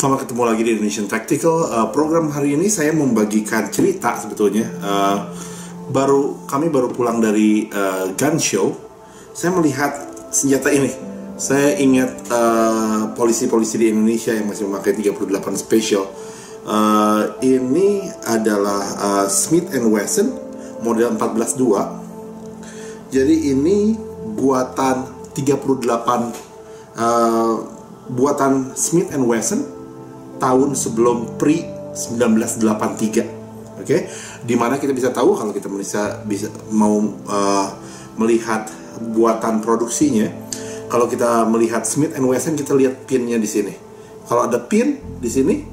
Selamat ketemu lagi di Indonesian Tactical. Program hari ini saya membagikan cerita sebetulnya. Kami baru pulang dari gun show. Saya melihat senjata ini. Saya ingat polisi-polisi di Indonesia yang masih memakai 38 Special. Ini adalah Smith & Wesson model 14.2. Jadi ini buatan 38 buatan Smith & Wesson tahun sebelum pre 1983. Oke, dimana kita bisa tahu kalau kita bisa mau melihat buatan produksinya. Kalau kita melihat Smith & Wesson, kita lihat pinnya di sini. Kalau ada pin di sini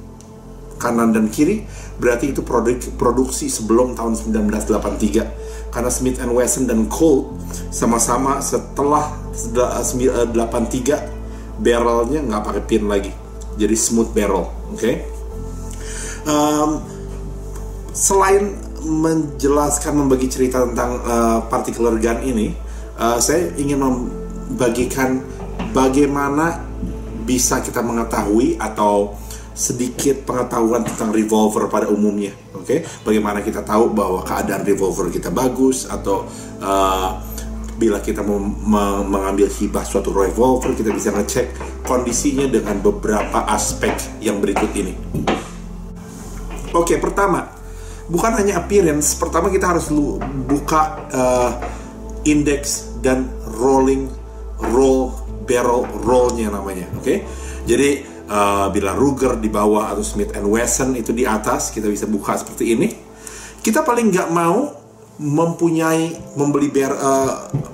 kanan dan kiri, berarti itu produksi sebelum tahun 1983. Karena Smith & Wesson dan Colt sama-sama setelah 83 barrelnya nggak pakai pin lagi, jadi smooth barrel. Oke. Selain menjelaskan, membagi cerita tentang particular gun ini, saya ingin membagikan bagaimana bisa kita mengetahui atau sedikit pengetahuan tentang revolver pada umumnya. Oke, bagaimana kita tahu bahwa keadaan revolver kita bagus, atau bila kita mau mengambil hibah suatu revolver, kita bisa ngecek kondisinya dengan beberapa aspek yang berikut ini. Oke, pertama, bukan hanya appearance. Pertama kita harus buka index dan roll barrel rollnya namanya. Oke, jadi bila Ruger di bawah atau Smith & Wesson itu di atas, kita bisa buka seperti ini. Kita paling nggak mau membeli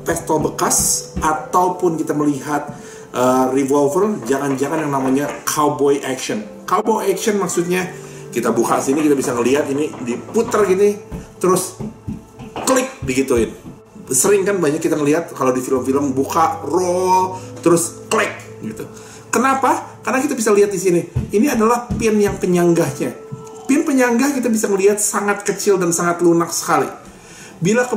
pistol bekas, ataupun kita melihat revolver, jangan-jangan yang namanya cowboy action. Cowboy action maksudnya kita buka sini, kita bisa ngelihat ini diputar gini, terus klik digituin. Sering kan banyak kita ngelihat kalau di film-film buka roll terus klik gitu. Kenapa? Karena kita bisa lihat di sini. Ini adalah pin yang penyanggahnya. Pin penyanggah kita bisa melihat sangat kecil dan sangat lunak sekali. Bila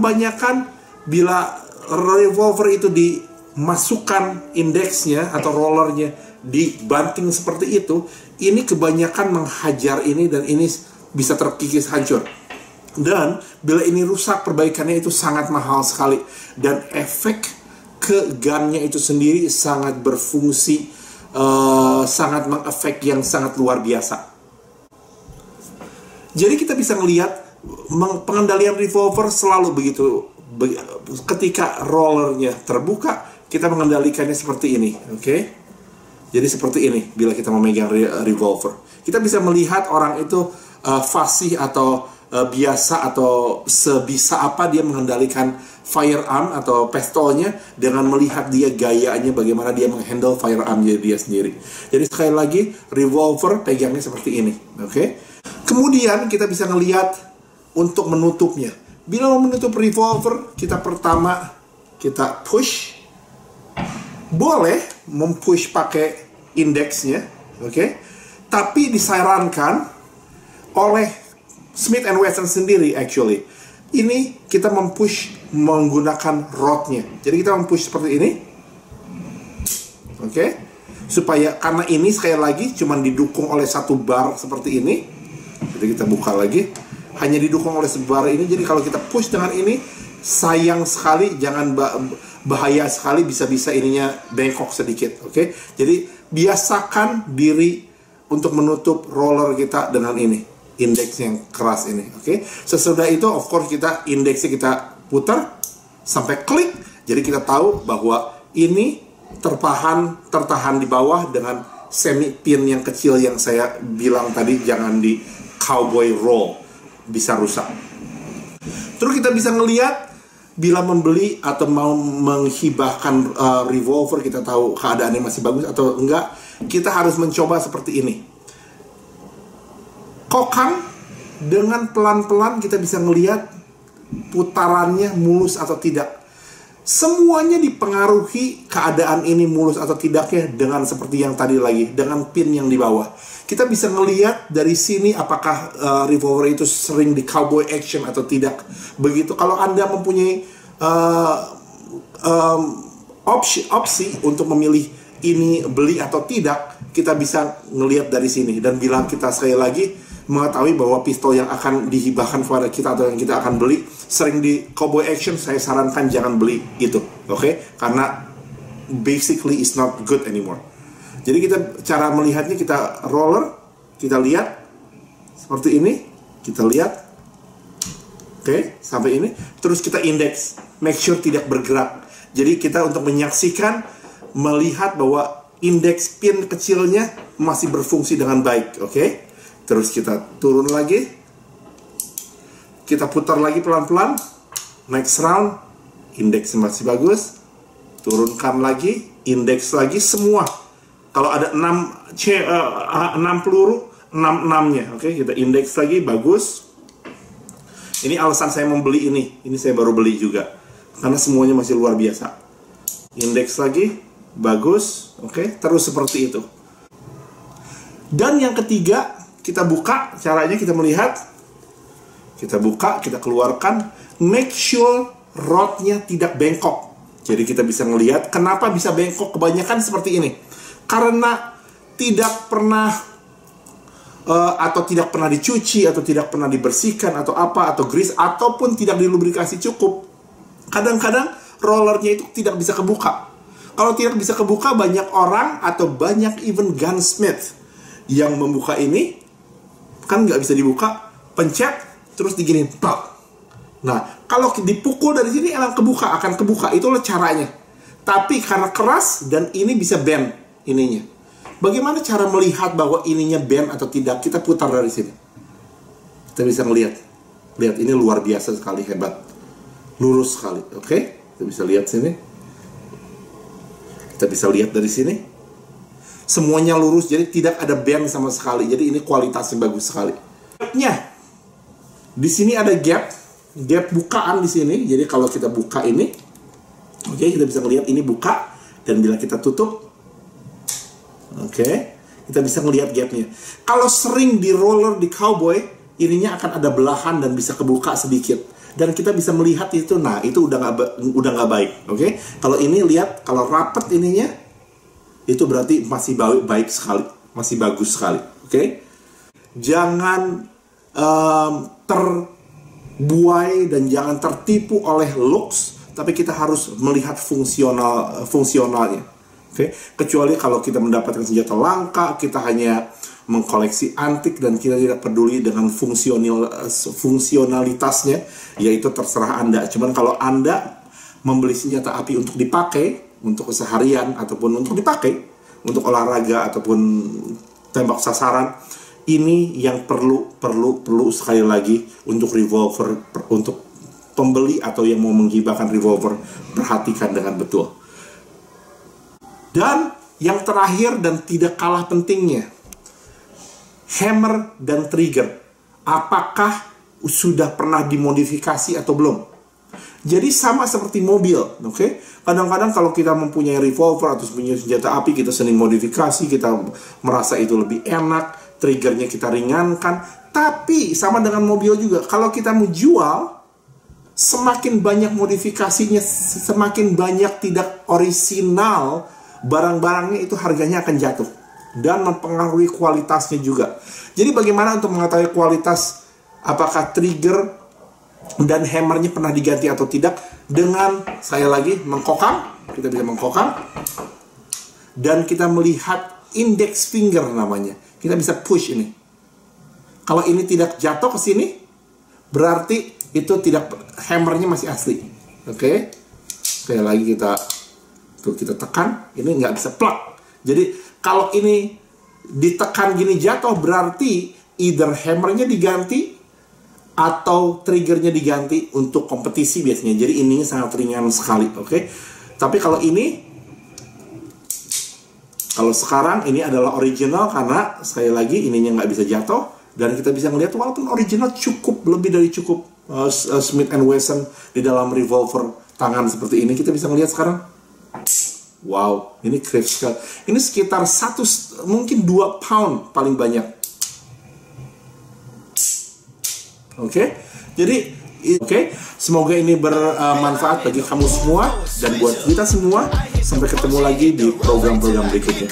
revolver itu dimasukkan indeksnya atau rollernya dibanting seperti itu, ini kebanyakan menghajar ini, dan ini bisa terkikis hancur. Dan bila ini rusak, perbaikannya itu sangat mahal sekali, dan efek ke gunnya itu sendiri sangat berfungsi, sangat mengefek yang sangat luar biasa. Jadi kita bisa melihat pengendalian revolver selalu begitu. Ketika rollernya terbuka, kita mengendalikannya seperti ini. Oke? Jadi seperti ini bila kita memegang revolver. Kita bisa melihat orang itu fasih atau biasa atau sebisa apa dia mengendalikan firearm atau pistolnya, dengan melihat dia gayanya, bagaimana dia menghandle firearmnya dia sendiri. Jadi sekali lagi, revolver pegangnya seperti ini. Oke? Kemudian kita bisa melihat untuk menutupnya. Bila mau menutup revolver, kita pertama kita push. Boleh mempush pakai indeksnya, oke? Tapi disarankan oleh Smith & Wesson sendiri, actually, ini kita mempush menggunakan rodnya. Jadi kita mempush seperti ini, oke? Supaya, karena ini sekali lagi cuma didukung oleh satu bar seperti ini. Jadi kita buka lagi. Hanya didukung oleh sebar ini. Jadi kalau kita push dengan ini, sayang sekali, jangan bahaya sekali, bisa-bisa ininya bengkok sedikit. Oke? Jadi biasakan diri untuk menutup roller kita dengan ini, indeks yang keras ini. Oke? Sesudah itu, of course, indeksnya kita putar sampai klik. Jadi kita tahu bahwa ini tertahan di bawah dengan semi pin yang kecil yang saya bilang tadi, jangan di cowboy roll, bisa rusak. Terus kita bisa ngelihat bila membeli atau mau menghibahkan revolver, kita tahu keadaannya masih bagus atau enggak. Kita harus mencoba seperti ini. Kokang dengan pelan-pelan, kita bisa ngelihat putarannya mulus atau tidak. Semuanya dipengaruhi keadaan ini mulus atau tidaknya dengan seperti yang tadi lagi, dengan pin yang di bawah. Kita bisa melihat dari sini apakah revolver itu sering di cowboy action atau tidak. Begitu. Kalau Anda mempunyai opsi untuk memilih ini beli atau tidak, kita bisa ngelihat dari sini. Dan bila kita sekali lagi mengetahui bahwa pistol yang akan dihibahkan kepada kita atau yang kita akan beli, sering di Cowboy Action saya sarankan jangan beli itu, oke? Karena basically it's not good anymore. Jadi kita cara melihatnya, kita roller, kita lihat seperti ini, kita lihat, oke, sampai ini, terus kita indeks, make sure tidak bergerak. Jadi kita untuk menyaksikan, melihat bahwa indeks pin kecilnya masih berfungsi dengan baik, oke? Terus kita turun lagi, kita putar lagi pelan-pelan, next round, indeks masih bagus, turunkan lagi, indeks lagi, semua. Kalau ada 6 peluru, 6-6-nya, oke? Kita indeks lagi, bagus. Ini alasan saya membeli ini saya baru beli juga, karena semuanya masih luar biasa. Indeks lagi, bagus, oke? Terus seperti itu. Dan yang ketiga, kita buka, caranya kita melihat, kita buka, kita keluarkan, make sure rodnya tidak bengkok. Jadi kita bisa melihat kenapa bisa bengkok kebanyakan seperti ini. Karena tidak pernah atau tidak pernah dicuci, atau tidak pernah dibersihkan, atau apa, atau grease, ataupun tidak dilubrikasi cukup. Kadang-kadang rollernya itu tidak bisa kebuka. Kalau tidak bisa kebuka, banyak orang atau banyak even gunsmith yang membuka ini, kan nggak bisa dibuka, pencet, terus diginin, plak. Nah, kalau dipukul dari sini akan kebuka, itulah caranya. Tapi karena keras dan ini bisa bend ininya. Bagaimana cara melihat bahwa ininya bend atau tidak? Kita putar dari sini. Kita bisa melihat. Lihat, ini luar biasa sekali, hebat. Lurus sekali, oke? Kita bisa lihat sini. Kita bisa lihat dari sini. Semuanya lurus, jadi tidak ada bend sama sekali. Jadi ini kualitasnya bagus sekali. Gapnya, di sini ada gap bukaan di sini. Jadi kalau kita buka ini, oke, kita bisa melihat ini buka, dan bila kita tutup, oke, kita bisa melihat gapnya. Kalau sering di roller di Cowboy, ininya akan ada belahan dan bisa kebuka sedikit. Dan kita bisa melihat itu, nah itu udah nggak baik, oke? Kalau ini lihat, kalau rapet ininya, itu berarti masih baik sekali, masih bagus sekali, oke? Jangan terbuai dan jangan tertipu oleh looks, tapi kita harus melihat fungsionalnya. Okay? Kecuali kalau kita mendapatkan senjata langka, kita hanya mengkoleksi antik dan kita tidak peduli dengan fungsionalitasnya, yaitu terserah Anda. Cuman kalau Anda membeli senjata api untuk dipakai, untuk keseharian, ataupun untuk dipakai untuk olahraga ataupun tembak sasaran, ini yang perlu sekali lagi untuk revolver, untuk pembeli atau yang mau menghibahkan revolver, perhatikan dengan betul. Dan yang terakhir dan tidak kalah pentingnya, hammer dan trigger. Apakah sudah pernah dimodifikasi atau belum? Jadi sama seperti mobil, oke? Kadang-kadang kalau kita mempunyai revolver atau punya senjata api, kita sering modifikasi, kita merasa itu lebih enak, triggernya kita ringankan. Tapi sama dengan mobil juga, kalau kita mau jual, semakin banyak modifikasinya, semakin banyak tidak orisinal, barang-barangnya itu harganya akan jatuh dan mempengaruhi kualitasnya juga. Jadi bagaimana untuk mengetahui kualitas, apakah trigger dan hammernya pernah diganti atau tidak? Dengan saya lagi mengkokang, kita bisa mengkokang dan kita melihat index finger namanya. Kita bisa push ini. Kalau ini tidak jatuh ke sini, berarti itu tidak, hammernya masih asli. Oke? Sekali lagi kita tekan, ini nggak bisa plug. Jadi kalau ini ditekan gini jatuh, berarti either hammernya diganti atau triggernya diganti untuk kompetisi biasanya. Jadi ininya sangat ringan sekali, oke? Tapi kalau ini, kalau sekarang ini adalah original karena sekali lagi ininya nggak bisa jatuh dan kita bisa melihat walaupun original cukup, lebih dari cukup Smith & Wesson di dalam revolver tangan seperti ini, kita bisa melihat sekarang. Wow, ini keren sekali. Ini sekitar mungkin 2 pound paling banyak. Oke, jadi Oke, semoga ini bermanfaat bagi kamu semua dan buat kita semua. Sampai ketemu lagi di program-program berikutnya.